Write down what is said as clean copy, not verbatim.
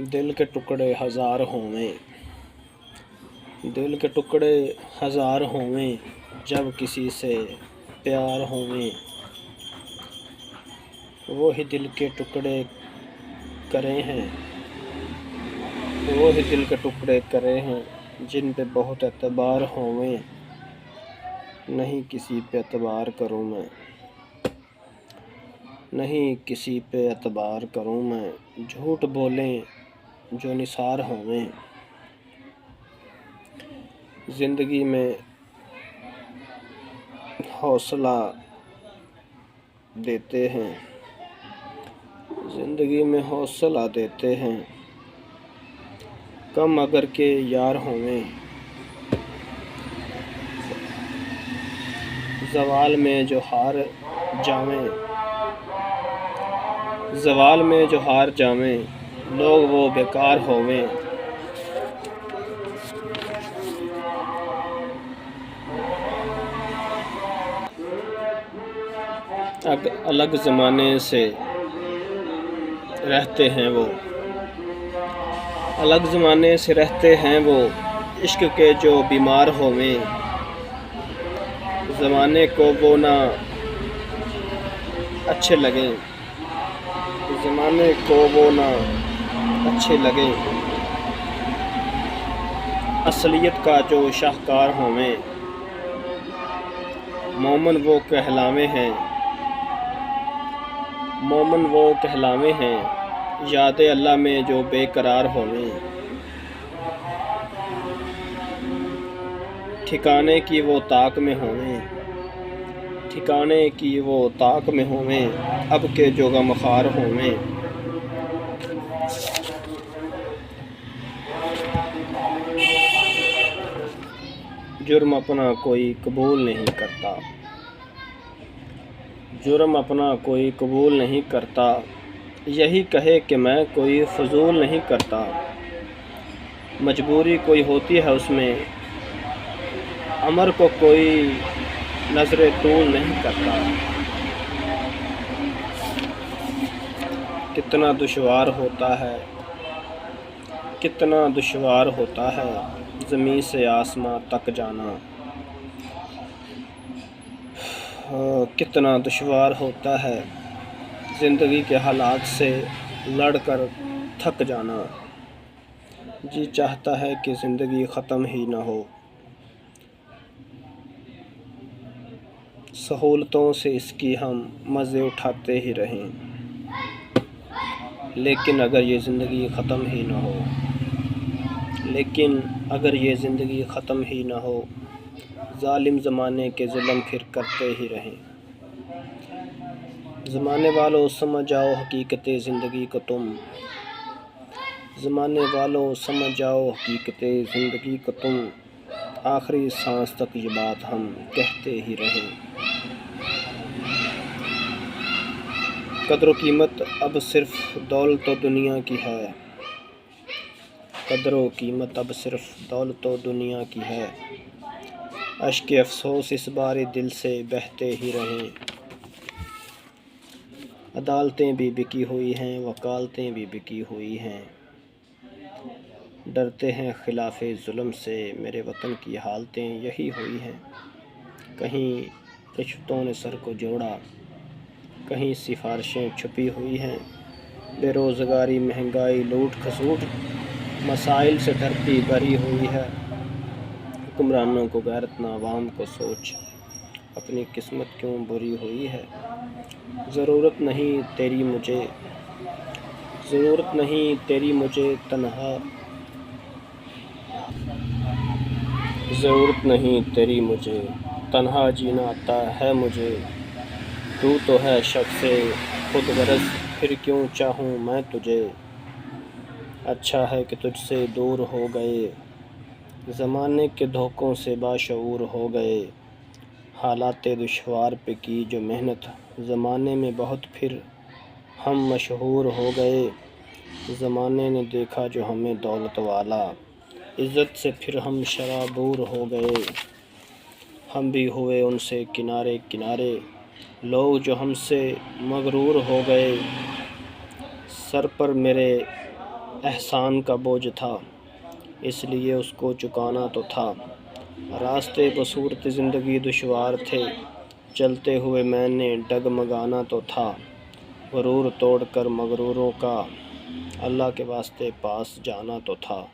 دل کے ٹکڑے ہزار ہوئیں، دل کے ٹکڑے ہزار ہوئیں، جب کسی سے پیار ہوئیں، وہی دل کے ٹکڑے کرے ہیں، وہی دل کے ٹکڑے کرے ہیں، جن پہ بہت اعتبار ہوئیں، نہیں کسی پہ اعتبار کروں میں، نہیں کسی پہ اعتبار کروں میں، جھوٹ بولیں جو نثار ہوئیں، زندگی میں حوصلہ دیتے ہیں، زندگی میں حوصلہ دیتے ہیں، کم اگر کے یار ہوئیں، زوال میں جو ہار جاویں، زوال میں جو ہار جاویں، لوگ وہ بیکار ہوویں، الگ زمانے سے رہتے ہیں وہ، الگ زمانے سے رہتے ہیں وہ، عشق کے جو بیمار ہوویں، زمانے کو وہ نہ اچھے لگیں، زمانے کو وہ نہ اچھے لگیں، اصلیت کا جو شاہکار ہوویں، مومن وہ کہلاوے ہیں، مومن وہ کہلاوے ہیں، یاد اللہ میں جو بے قرار ہوویں، ٹھکانے کی وہ طاق میں ہوویں، ٹھکانے کی وہ طاق میں ہوویں، اب کے جو غمخوار ہوویں، جرم اپنا کوئی قبول نہیں کرتا، جرم اپنا کوئی قبول نہیں کرتا، یہی کہے کہ میں کوئی فضول نہیں کرتا، مجبوری کوئی ہوتی ہے اس میں، عمر کو کوئی نظر طول نہیں کرتا، کتنا دشوار ہوتا ہے، کتنا دشوار ہوتا ہے، زمین سے آسماں تک جانا، کتنا دشوار ہوتا ہے، زندگی کے حالات سے لڑ کر تھک جانا، جی چاہتا ہے کہ زندگی ختم ہی نہ ہو، سہولتوں سے اس کی ہم مزے اٹھاتے ہی رہیں، لیکن اگر یہ زندگی ختم ہی نہ ہو، لیکن اگر یہ زندگی ختم ہی نہ ہو، ظالم زمانے کے ظلم پھر کرتے ہی رہیں، زمانے والوں سمجھ آؤ حقیقت زندگی کو تم، زمانے والوں سمجھ آؤ حقیقت زندگی کو تم، آخری سانس تک یہ بات ہم کہتے ہی رہیں، قدر و قیمت اب صرف دولت و دنیا کی ہے، قدر و قیمت اب صرف دولت و دنیا کی ہے، اشک افسوس اس بار دل سے بہتے ہی رہیں، عدالتیں بھی بکی ہوئی ہیں، وکالتیں بھی بکی ہوئی ہیں، ڈرتے ہیں خلاف ظلم سے، میرے وطن کی حالتیں یہی ہوئی ہیں، کہیں رشوتوں نے سر کو جوڑا، کہیں سفارشیں چھپی ہوئی ہیں، بے روزگاری، مہنگائی، لوٹ کھسوٹ مسائل سے دھرتی بھری ہوئی ہے، حکمرانوں کو غیرت نہ عوام کو سوچ، اپنی قسمت کیوں بری ہوئی ہے، ضرورت نہیں تیری مجھے، ضرورت نہیں تیری مجھے تنہا، ضرورت نہیں تیری مجھے تنہا جینا آتا ہے مجھے، تو ہے شخص خود غرض، پھر کیوں چاہوں میں تجھے، اچھا ہے کہ تجھ سے دور ہو گئے، زمانے کے دھوکوں سے باشعور ہو گئے، حالات دشوار پہ کی جو محنت، زمانے میں بہت پھر ہم مشہور ہو گئے، زمانے نے دیکھا جو ہمیں دولت والا، عزت سے پھر ہم شرابور ہو گئے، ہم بھی ہوئے ان سے کنارے کنارے، لوگ جو ہم سے مغرور ہو گئے، سر پر میرے احسان کا بوجھ تھا، اس لیے اس کو چکانا تو تھا۔ راستے بصورت زندگی دشوار تھے، چلتے ہوئے میں نے ڈگمگانا تو تھا۔ غرور توڑ کر مغروروں کا اللہ کے واسطے پاس جانا تو تھا۔